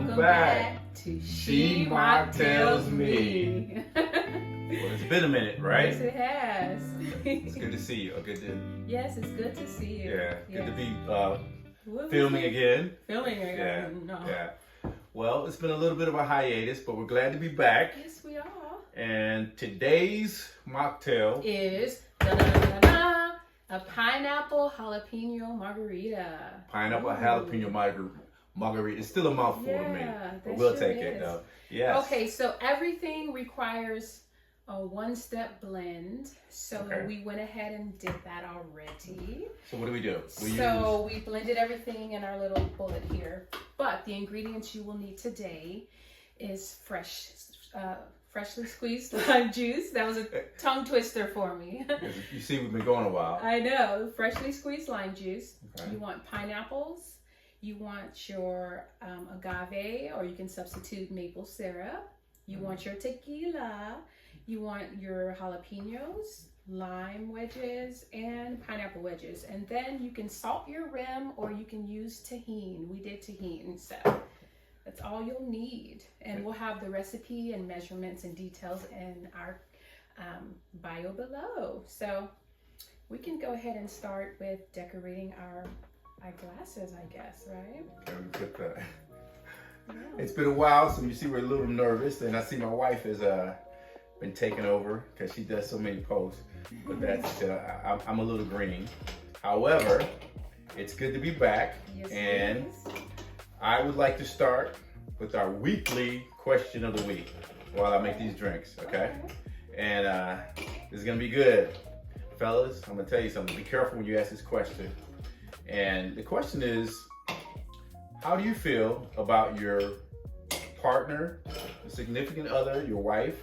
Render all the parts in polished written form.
Welcome back to She Mocktails Me. Well, it's been a minute, right? Yes, it has. It's good to see you. Yes, it's good to see you. Yeah, good to be filming again. Filming again. Yeah, yeah. Well, it's been a little bit of a hiatus, but we're glad to be back. Yes, we are. And today's mocktail is a pineapple jalapeno margarita. Pineapple jalapeno margarita. It's still a mouthful to me, but we'll take it though. Yes. Okay, so everything requires a one-step blend. So we went ahead and did that already. So what do we do? We blended everything in our little bullet here. But the ingredients you will need today is freshly squeezed lime juice. That was a tongue twister for me. You see, we've been going a while. I know. Freshly squeezed lime juice. Okay. You want pineapples. You want your agave, or you can substitute maple syrup. You want your tequila. You want your jalapeños, lime wedges, and pineapple wedges. And then you can salt your rim, or you can use tajin. We did tajin, so that's all you'll need. And we'll have the recipe and measurements and details in our bio below. So we can go ahead and start with decorating our glasses, I guess, right? Okay, we put that. Yeah. It's been a while, so you see we're a little nervous, and I see my wife has been taking over because she does so many posts. But that's I'm a little green. However, it's good to be back, and I would like to start with our weekly question of the week while I make these drinks, okay? And this is gonna be good. Fellas, I'm gonna tell you something. Be careful when you ask this question. And the question is, how do you feel about your partner, the significant other, your wife,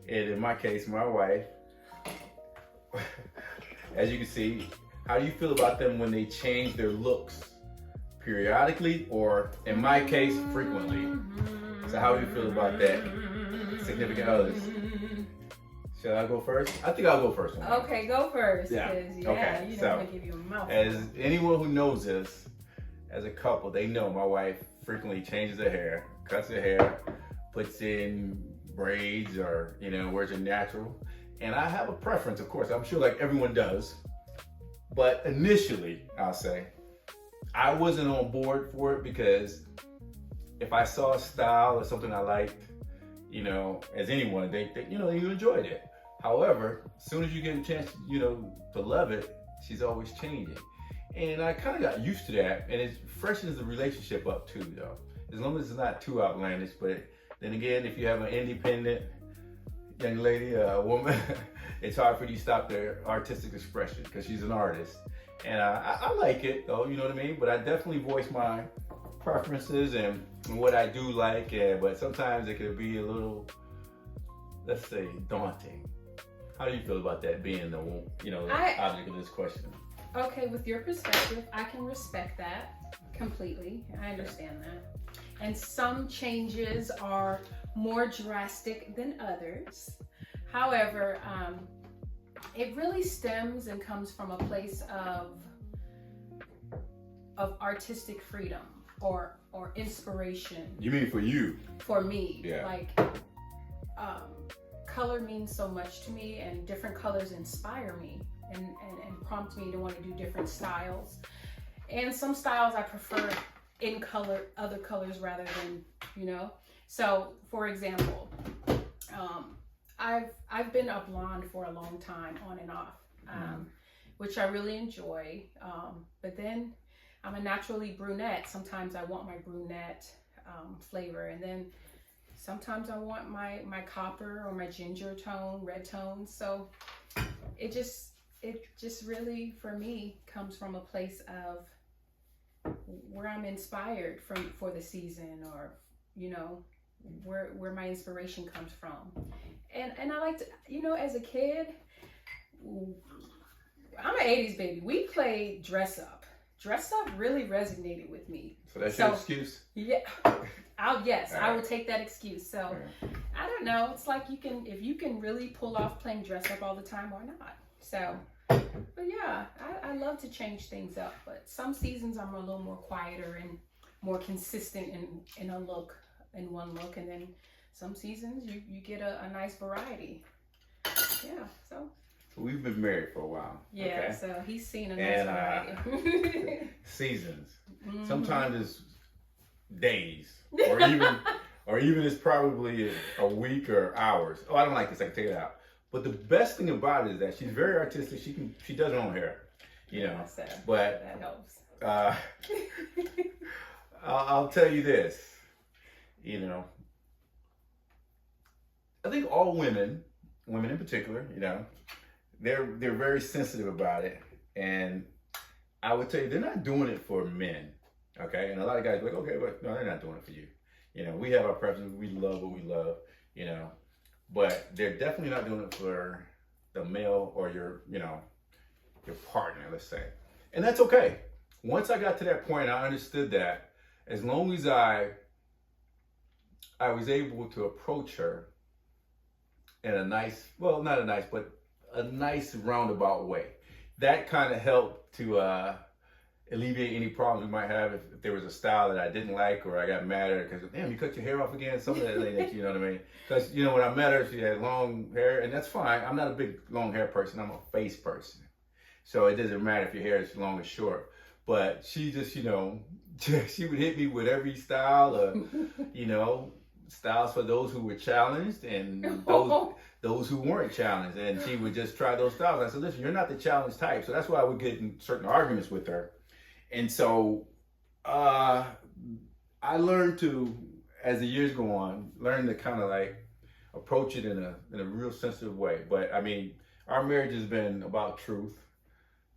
and in my case, my wife? As you can see, how do you feel about them when they change their looks periodically, or in my case, frequently? So how do you feel about that, significant others? Shall I go first? I think I'll go first. Okay, go first. Yeah. Okay. You know, I'm gonna give you a mouthful. As anyone who knows us, as a couple, they know my wife frequently changes her hair, cuts her hair, puts in braids, or wears it natural. And I have a preference, of course. I'm sure like everyone does. But initially, I'll say, I wasn't on board for it because if I saw a style or something I liked, as anyone, they you enjoyed it. However, as soon as you get a chance, to love it, she's always changing. And I kind of got used to that, and it freshens the relationship up too, though. As long as it's not too outlandish. But then again, if you have an independent young lady, woman, it's hard for you to stop their artistic expression because she's an artist. And I like it, though, you know what I mean? But I definitely voice my preferences and what I do like, but sometimes it could be a little, let's say, daunting. How do you feel about that being the object of this question? Okay, with your perspective, I can respect that completely. I understand that. And some changes are more drastic than others. However, it really stems and comes from a place of artistic freedom or inspiration. You mean for you? For me. Yeah. Like, color means so much to me, and different colors inspire me and prompt me to want to do different styles. And some styles I prefer in color, other colors rather than, So, for example, I've been a blonde for a long time, on and off, which I really enjoy. But then I'm a naturally brunette. Sometimes I want my brunette flavor, and then sometimes I want my copper or my ginger tone, red tone. So it just really, for me, comes from a place of where I'm inspired for the season, or where my inspiration comes from. And I like to, as a kid, I'm an 80s baby. We played dress up. Dress up really resonated with me. So that's your excuse? Yeah. I will take that excuse. So I don't know. It's like if you can really pull off playing dress up all the time, why not? So, but yeah, I love to change things up. But some seasons I'm a little more quieter and more consistent in a look, in one look, and then some seasons you get a nice variety. Yeah, so we've been married for a while. Yeah, okay? So he's seen a nice variety. Seasons. Mm-hmm. Sometimes it's days, or even it's probably a week or hours. Oh, I don't like this. I can take it out. But the best thing about it is that she's very artistic. She does her own hair, you know. So but that helps. I'll tell you this, you know. I think all women in particular, you know, they're very sensitive about it, and I would tell you they're not doing it for men, okay? And a lot of guys are like, okay, but no, they're not doing it for you. You know, we have our preferences. We love what we love, you know, but they're definitely not doing it for the male or your partner, let's say, and that's okay. Once I got to that point, I understood that as long as I was able to approach her in a nice, well, not a nice, but a nice roundabout way, that kind of helped to alleviate any problems we might have if there was a style that I didn't like, or I got mad at her because, damn, you cut your hair off again, something of that nature, you know what I mean? Because, you know, when I met her, she had long hair, and that's fine. I'm not a big long hair person. I'm a face person. So it doesn't matter if your hair is long or short. But she just, you know, she would hit me with every style of, you know, styles for those who were challenged and those who weren't challenged. And she would just try those styles. I said, listen, you're not the challenged type. So that's why I would get in certain arguments with her. And so I learned to, as the years go on, learn to kind of like approach it in a real sensitive way. But I mean, our marriage has been about truth,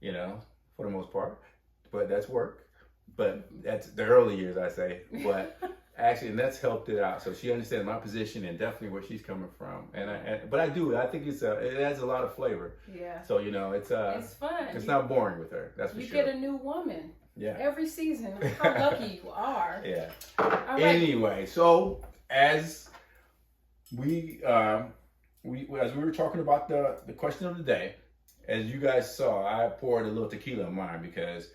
you know, for the most part. But that's work. But that's the early years, I say. But actually, and that's helped it out. So she understands my position and definitely where she's coming from. But I think it adds a lot of flavor. Yeah. So, you know, it's fun. It's not boring with her. That's for sure. You get a new woman. Yeah. Every season. How lucky you are. Yeah. All right. Anyway, so as we were talking about the question of the day, as you guys saw, I poured a little tequila in mine because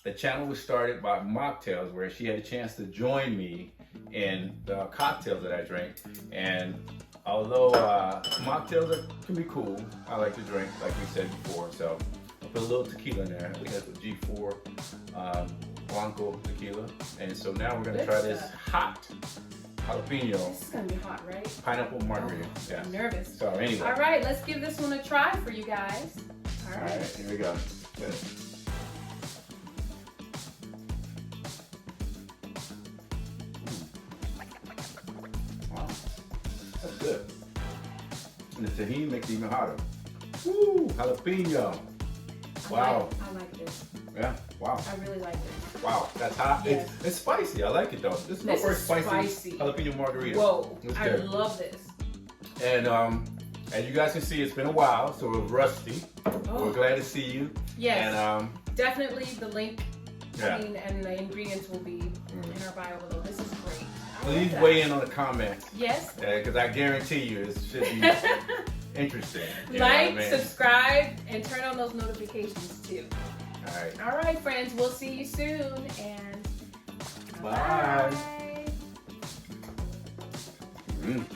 the channel was started by Mocktails, where she had a chance to join me in the cocktails that I drink. And although mocktails can be cool, I like to drink, like we said before. So I put a little tequila in there. I think that's a G4 Blanco tequila. And so now we're going to try this hot jalapeno. This is going to be hot, right? Pineapple margarita. Oh, yeah. I'm nervous. So anyway. All right, let's give this one a try for you guys. All right, here we go. Good. Wow, that's good. And the tahini makes it even hotter. Woo, jalapeno. Wow. I like this. Yeah, wow. I really like this. Wow, that's hot. Yes. It's spicy. I like it though. This is my first spicy jalapeno margarita. Whoa, I love this. And as you guys can see, it's been a while, so we're rusty. Oh. We're glad to see you. Yes. And definitely the link, and the ingredients will be in our bio below. This is great. Please weigh in on the comments. Yes. Because I guarantee you, it should be interesting. Like, subscribe, and turn on those notifications too. All right. All right, friends. We'll see you soon, and bye. bye.